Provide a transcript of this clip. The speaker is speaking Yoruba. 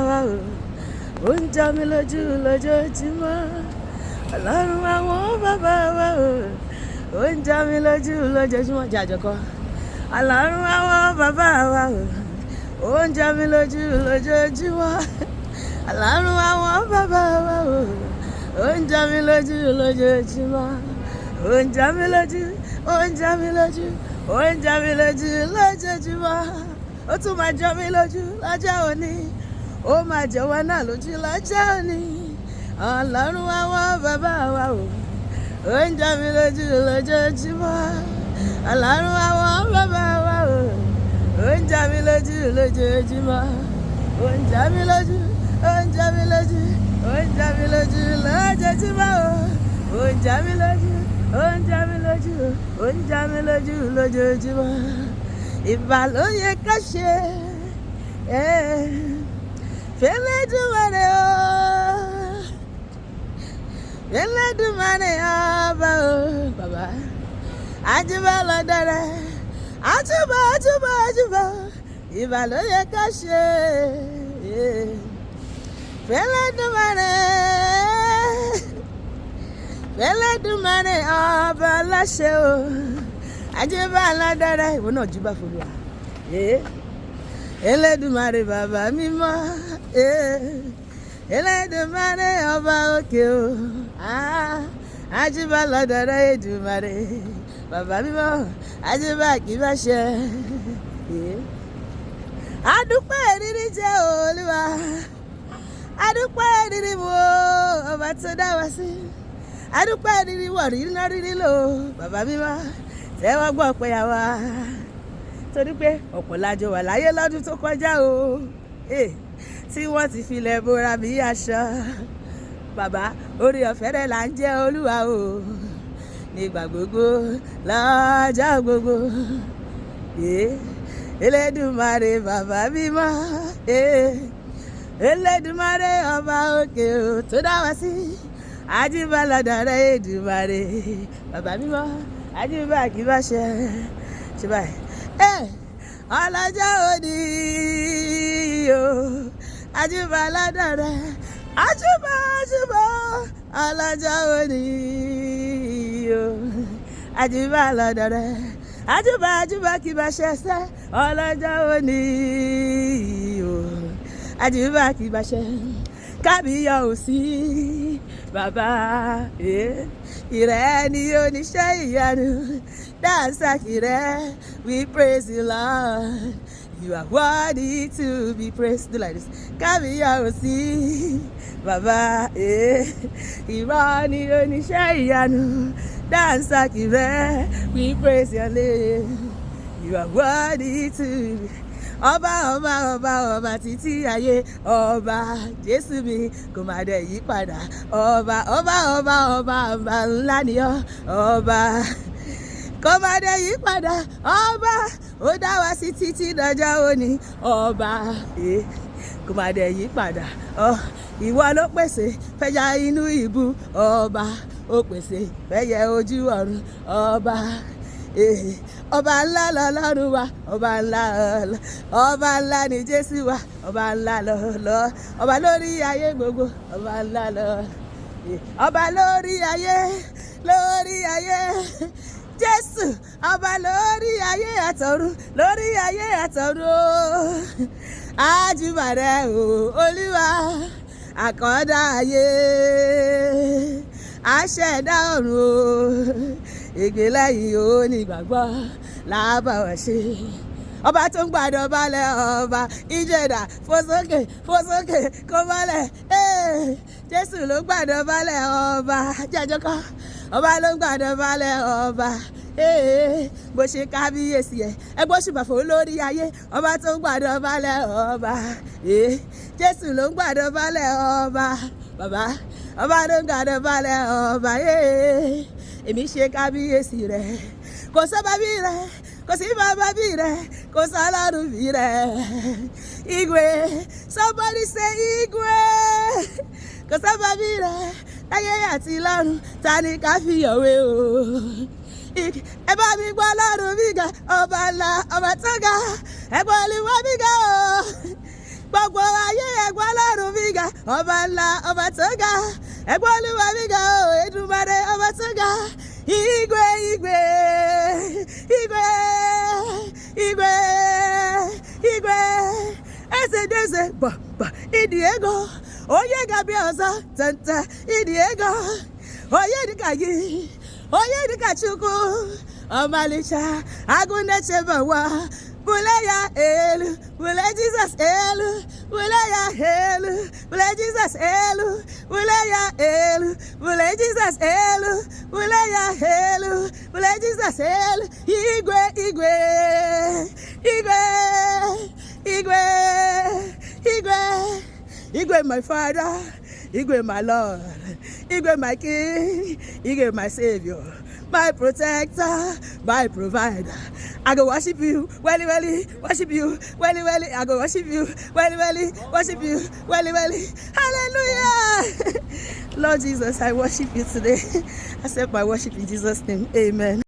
wa o. Ó ń jọ mí lójú lójoojúmọ́. Ọlọ́run àwọn bàbá wa o. Ó ń jọ mí lójú lójoojúmọ́. Jẹ́ àjọkọ́. Ọlọ́run àwọn bàbá wa o. Ó ń jọ mí lójú lójoojúmọ́. Ọlọ́run àwọn bàbá wa o. Ó ń jọ mí lójú lójoojúmọ́. Ó ń jọ mí lójú. Ó ń jọ mí lójú. Ó ń jọ mí lójú lójoojúmọ́. Ó tún máa jọ mí lójú lọ́jọ́ òní. Ó máa jọ wá náà lójú lọ́jọ́ òní. Ọlọ́run àwọn bàbá wa o. Ó ń jọ mí lójú lójoojúmọ́. Ọlọ́run àwọn bàbá wa o. Ó ń jọ mí lójú lójoojúmọ́. Ó ń jọ mí lójú. Ó ń jọ mí lójú. Ó ń jọ mí lójú lójoojúmọ́ o. Ó ń jọ mí lójú. Ó ń jọ mí lójú. Ó ń jọ mí lójú lójoojúmọ́. Ìbà ló yẹ ká ṣe. Fẹ́lẹ́dùmarè o. Fẹ́lẹ́dùmarè ọba o. Bàbá àjùbà lọ́dọ̀ rẹ̀. Àjùbà. Ìbà ló yẹ ká ṣe. Fẹ́lẹ́dùmarè. Fẹ́lẹ́dùmarè ọba láṣẹ o. Àjùbà lọ́dọ̀ rẹ̀. Ìwọ náà jùbà fòlùwà. Elédùmarè bàbá mímọ́. Elédùmarè ọba òkè o. Àjùbà lọ́dọ̀ rẹ̀ Èdùmarè bàbá mímọ́. Àjùbà kì í bá ṣe. Adúpẹ́ rírí jẹ́ Olúwa. Adúpẹ́ rírí wo ọba tó dá wa sí. Adúpẹ́ rírí wọ̀ rírí náà rírí lò bàbá mímọ́. Tẹ́wọ́ gbọ́ pé àwa torí pé ọ̀pọ̀ lájọ wà láyé lọ́dún tó kọjá o. Tí wọ́n ti filẹ̀ bora bí aṣọ. Bàbá orí ọ̀fẹ́ rẹ̀ là ń jẹ́ Olúwa o. Nígbà gbogbo lọ́jọ́ gbogbo. Elédùmarè bàbá mímọ́. Elédùmarè ọba òkè o tó dá wa sí. Àjùbà lọ́dọ̀ rẹ̀ Èdùmarè bàbá mímọ́. Àjùbà kì í bá ṣe báyìí. Ọlọ́jọ́ òní o. Àjùbà lọ́dọ̀ rẹ̀. Àjùbà. Ọlọ́jọ́ òní o. Àjùbà lọ́dọ̀ rẹ̀. Àjùbà kì í bá ṣe ṣẹ́. Ọlọ́jọ́ òní o. Àjùbà kì í bá ṣe. Kábíyọ̀ ò sí bàbá. Ìrẹ́ ni oníṣẹ́ ìyanu. Dansaki rẹ̀, we praise you, Lord. You are worthy to be praised. Do like this. Kábíyèsí, bàbá, ìwọ ni oníṣẹ́ ìyanu. Dansaki rẹ̀, we praise your name. You are worthy to be. Ọba títí ayé. Ọba Jésù mi kò má dẹ̀ yí padà. Ọba ńlá ni ọ́. Ọba kò má dẹ̀ yí padà. Ọba ó dá wa sí títí dọjọ́ òní. Ọba kò má dẹ̀ yí padà. Ìwọ ló pèsè fẹ́jà inú ìbú. Ọba ó pèsè fẹ́yẹ ojú ọ̀run. Ọba ńlá lọ́lọ́run wa. Ọba ńlá ni Jésù wa. Ọba ńlá lọ́lọ́. Ọba lórí ayé gbogbo. Ọba ńlá lọ́. Ọba lórí ayé. Jésù ọba lórí ayé àtọ̀run. Àjùbà rẹ̀ o Olúwa. Àkọ́dá ayé. Aṣẹ̀dá ọ̀run o. Ìgbélẹ́yìn onígbàgbọ́ làbàwọ̀ ṣe. Ọba tó ń gbàdọ̀ balẹ̀ ọba. Ìjẹ̀dá fòsókè kó balẹ̀. Jésù ló ń gbàdọ̀ balẹ̀ ọba. Jẹ́jọ́kọ́ ọba ló ń gbàdọ̀ balẹ̀ ọba. Bó ṣe kábíyèsí ẹ gbọ́ ṣùgbọ́n fún lórí ayé. Ọba tó ń gbàdọ̀ balẹ̀ ọba. Jésù ló ń gbàdọ̀ balẹ̀ ọba. Bàbá ọba ló ń gbàdọ̀ balẹ̀ ọba. Èmi ṣe kábíyèsí rẹ̀. Kò sọ́ba bí rẹ̀. Kò sí bàbá bí rẹ̀. Kò sọ́lọ́run bí rẹ̀. Igwe, somebody say Igwe. Kò sọ́ba bí rẹ̀. Láyé àti lọ́run ta ni ká fi yọ̀wé o. Ẹ bá mi gbọ́ lọ́run bí ga. Ọba ńlá ọba tó ga. Ẹ gbọ́ olúwa bí ga o. Gbogbo ayé ẹ ẹ̀gbọ́n Ọlọ́run mi ga, ọba ńlá, ọba tó ga. Ẹ̀gbọ́n Olúwa mi ga, o Èdùmàrè, ọba tó ga. Igwe, igwe, igwe, igwe, igwe. Eze deze, ịdị ego. Onye ga-abịa ọzọ, tente, ịdị ego. Onye dịka gị, onye dịka Chukwu. Ọmalịcha, agụ na-echebe ụwa. Bule ya elu, bule Jesus elu, bule ya elu, bule Jesus elu, bule ya elu, bule Jesus elu, bule ya elu, bule Jesus elu. Igwe, igwe, igwe, igwe, igwe, igwe my Father, igwe my Lord, igwe my King, igwe my Savior, my protector, my provider. I go worship you, welly, worship you, welly, I go worship you, welly, worship you, welly. Hallelujah. Lord Jesus, I worship you today. Accept my worship in Jesus' name. Amen.